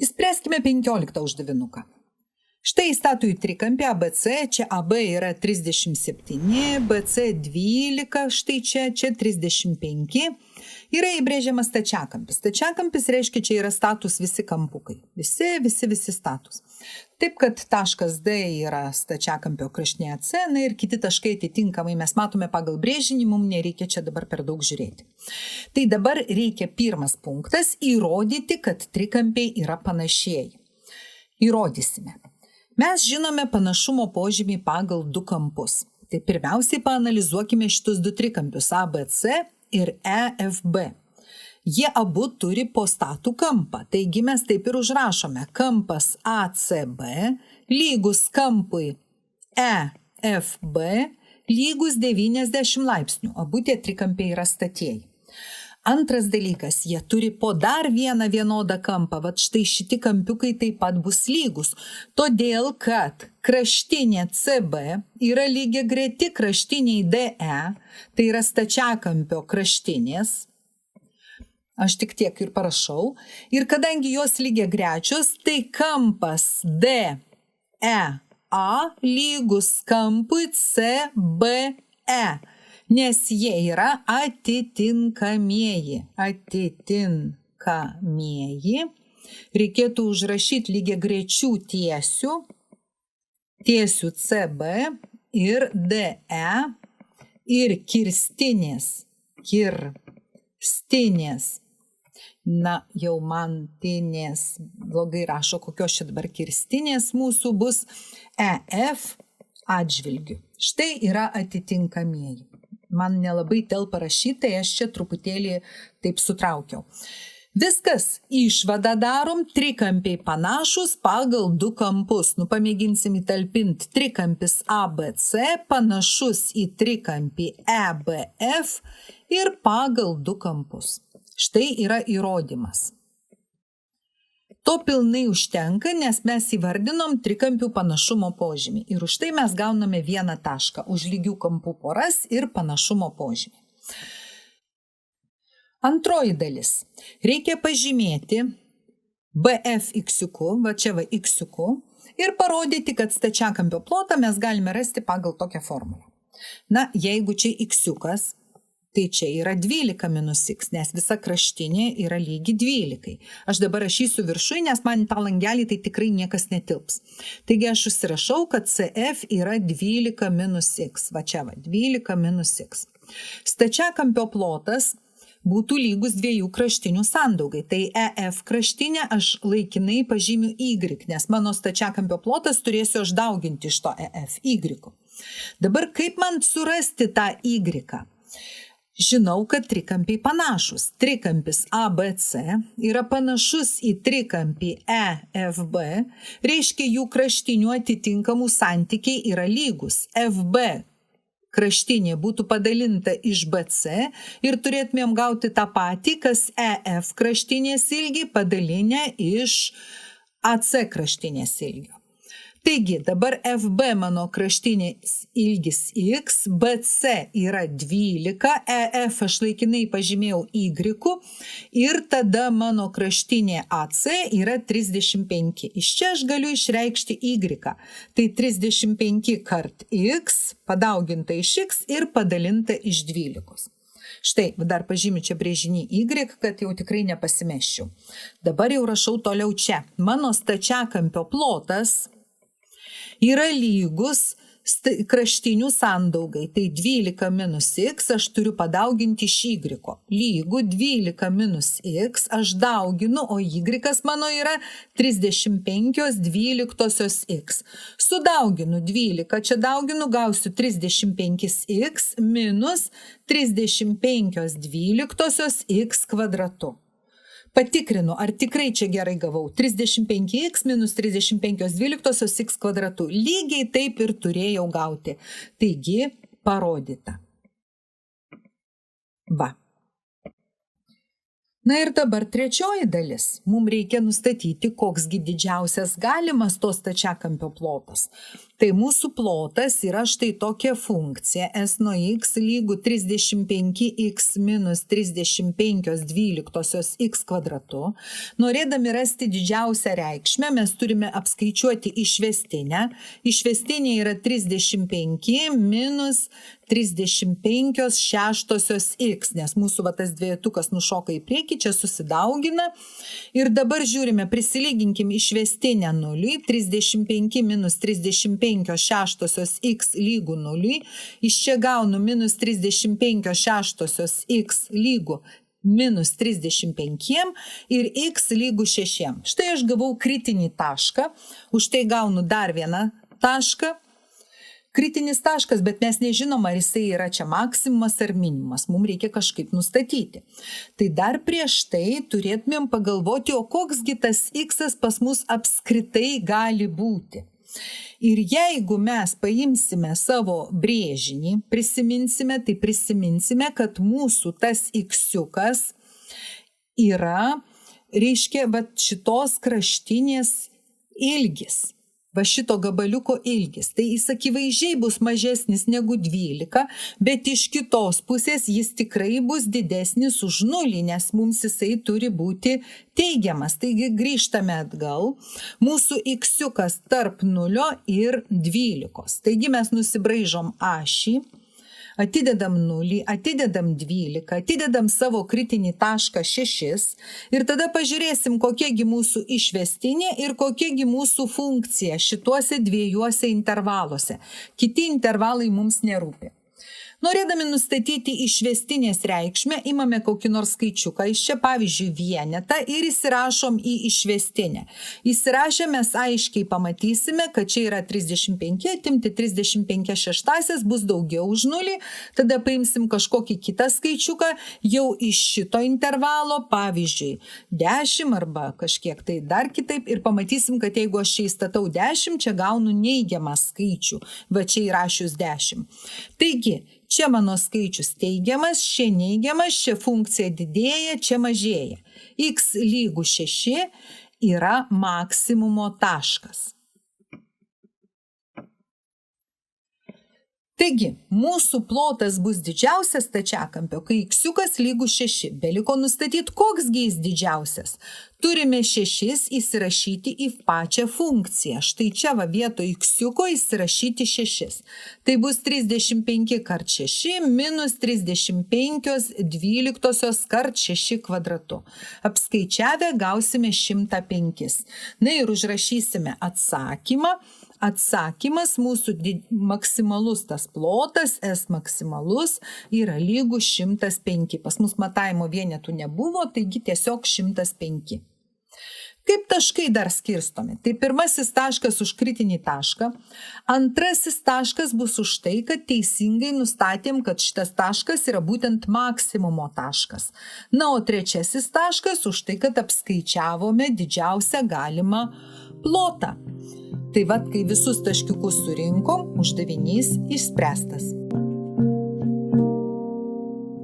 Įspręskime 15 uždavinuką. Štai statųjų trikampį ABC, čia AB yra 37, BC 12, štai čia 35. Yra įbrėžiamas stačiakampis. Stačiakampis reiškia, čia yra status visi kampukai. Visi status. Taip, kad taškas D yra stačiakampio kraštinėje C, ir kiti taškai atitinkamai mes matome pagal brėžinį, mums nereikia čia dabar per daug žiūrėti. Tai dabar reikia pirmas punktas įrodyti, kad trikampiai yra panašieji. Įrodysime. Mes žinome panašumo požymį pagal du kampus. Tai pirmiausiai paanalizuokime šitus du trikampius ABC ir EFB. Jie abu turi po statų kampą. Taigi mes taip ir užrašome. Kampas ACB lygus kampui EFB lygus 90 laipsnių. Abu tie trikampiai yra statieji. Antras dalykas, jie turi po dar vieną vienodą kampą, vat štai šiti kampiukai taip pat bus lygus, todėl kad kraštinė CB yra lygiagreti kraštiniai DE, tai yra stačiakampio kraštinės, aš tik tiek ir parašau, ir kadangi jos lygiagrečios, tai kampas DEA lygus kampui CBE. Nes jie yra atitinkamieji. Reikėtų užrašyti lygiagrečių tiesių CB ir DE ir kirstinės. Jau man tinės blogai rašo, kokios čia dabar kirstinės mūsų bus EF atžvilgiu. Štai yra atitinkamieji. Man nelabai telpa rašyti, tai aš čia truputėlį taip sutraukiau. Viskas, išvadą darom, trikampiai panašus pagal du kampus. Pamėginsim įtalpinti trikampis ABC, panašus į trikampį EBF ir pagal du kampus. Štai yra įrodymas. To pilnai užtenka, nes mes įvardinom trikampių panašumo požymį. Ir už tai mes gauname vieną tašką už lygių kampų poras ir panašumo požymį. Antroji dalis. Reikia pažymėti BF x-iuku, va čia va x-iuku, ir parodyti, kad stačiakampio plotą mes galime rasti pagal tokią formulę. Jeigu čia x-iukas, tai čia yra 12 minus x, nes visa kraštinė yra lygi 12. Aš dabar rašysiu viršui, nes man tą langelį tai tikrai niekas netilps. Taigi aš užsirašau, kad CF yra 12 minus x. Va čia va, 12 minus x. Stačiakampio plotas būtų lygus dviejų kraštinių sandaugai. Tai EF kraštinė aš laikinai pažymiu y, nes mano stačiakampio plotas turėsiu aš dauginti iš to EF y. Dabar kaip man surasti tą y? Žinau, kad trikampiai panašus. Trikampis ABC yra panašus į trikampį EFB, reiškia jų kraštinių atitinkamų santykiai yra lygus. FB kraštinė būtų padalinta iš BC ir turėtumėm gauti tą patį, kas EF kraštinės ilgį padalinę iš AC kraštinės ilgio. Taigi, dabar FB mano kraštinės ilgis x, BC yra 12, EF aš laikinai pažymėjau y ir tada mano kraštinė AC yra 35. Iš čia aš galiu išreikšti y. Tai 35 kart x padauginta iš x ir padalinta iš 12. Štai, dar pažymiu čia brėžinį y, kad jau tikrai nepasimeščiau. Dabar jau rašau toliau čia. Mano stačiakampio plotas yra lygus kraštinių sandaugai, tai 12 minus x aš turiu padauginti iš y. Lygų 12 minus x aš dauginu, o y mano yra 35/12 x. Sudauginu 12, čia dauginu, gausiu 35x minus 35/12 x kvadratu. Patikrinu, ar tikrai čia gerai gavau. 35x minus 35/12 x kvadratu. Lygiai taip ir turėjau gauti. Taigi, parodyta. Va. Ir dabar trečioji dalis. Mums reikia nustatyti, koksgi didžiausias galimas to stačiakampio plotas. Tai mūsų plotas yra štai tokia funkcija s nuo x lygu 35x minus 35/12 x kvadratu. Norėdami rasti didžiausią reikšmę, mes turime apskaičiuoti išvestinę. Išvestinė yra 35 minus 35/6 x, nes mūsų tas dviejetukas nušoka į priekį, čia susidaugina. Ir dabar žiūrime, prisilyginkim išvestinę 0, 35 minus 35/6 x lygu 0, iš čia gaunu minus 35/6 x lygu minus 35 ir x lygu 6. Štai aš gavau kritinį tašką, už tai gaunu dar vieną tašką. Kritinis taškas, bet mes nežinom, ar jisai yra čia maksimumas ar minimumas. Mums reikia kažkaip nustatyti. Tai dar prieš tai turėtumėm pagalvoti, o koksgi tas x pas mus apskritai gali būti. Ir jeigu mes paimsime savo brėžinį, prisiminsime, kad mūsų tas x-iukas yra, reiškia, šitos kraštinės ilgis. Šito gabaliuko ilgis. Tai jis akivaizdžiai bus mažesnis negu 12, bet iš kitos pusės jis tikrai bus didesnis už 0, nes mums jisai turi būti teigiamas. Taigi grįžtame atgal. Mūsų x-iukas tarp 0 ir 12. Taigi mes nusibraižom ašį. Atidedam 0, atidedam 12, atidedam savo kritinį tašką 6 ir tada pažiūrėsim, kokiegi mūsų išvestinė ir kokiegi mūsų funkcija šituose dviejuose intervaluose. Kiti intervalai mums nerūpi. Norėdami nustatyti išvestinės reikšmę, imame kokį nors skaičiuką, iš čia pavyzdžiui vienetą ir įsirašom į išvestinę. Įsirašę mes aiškiai pamatysime, kad čia yra 35, atimti 35/6 bus daugiau už 0, tada paimsim kažkokį kitą skaičiuką jau iš šito intervalo, pavyzdžiui 10 arba kažkiek tai dar kitaip ir pamatysim, kad jeigu aš čia įstatau 10, čia gaunu neigiamą skaičių, čia įrašius 10. Taigi, čia mano skaičius teigiamas, čia neigiamas, čia funkcija didėja, čia mažėja. X lygu 6 yra maksimumo taškas. Taigi, mūsų plotas bus didžiausias stačiakampio, kai x-iukas lygu 6. Beliko nustatyti, koksgi jis didžiausias. Turime 6 įsirašyti į pačią funkciją. Štai čia vietoj x-iuko įsirašyti 6. Tai bus 35 kart 6 minus 35/12 kart 6 kvadratu. Apskaičiavę gausime 105. Na ir užrašysime atsakymą. Atsakymas mūsų maksimalus tas plotas, S maksimalus, yra lygu 105. Pas mus matavimo vienetų nebuvo, taigi tiesiog 105. Kaip taškai dar skirstomi? Tai pirmasis taškas už kritinį tašką, antrasis taškas bus už tai, kad teisingai nustatėm, kad šitas taškas yra būtent maksimumo taškas. Na, o trečiasis taškas už tai, kad apskaičiavome didžiausią galimą plotą. Tai kai visus taškiukus surinkom, uždavinys išspręstas.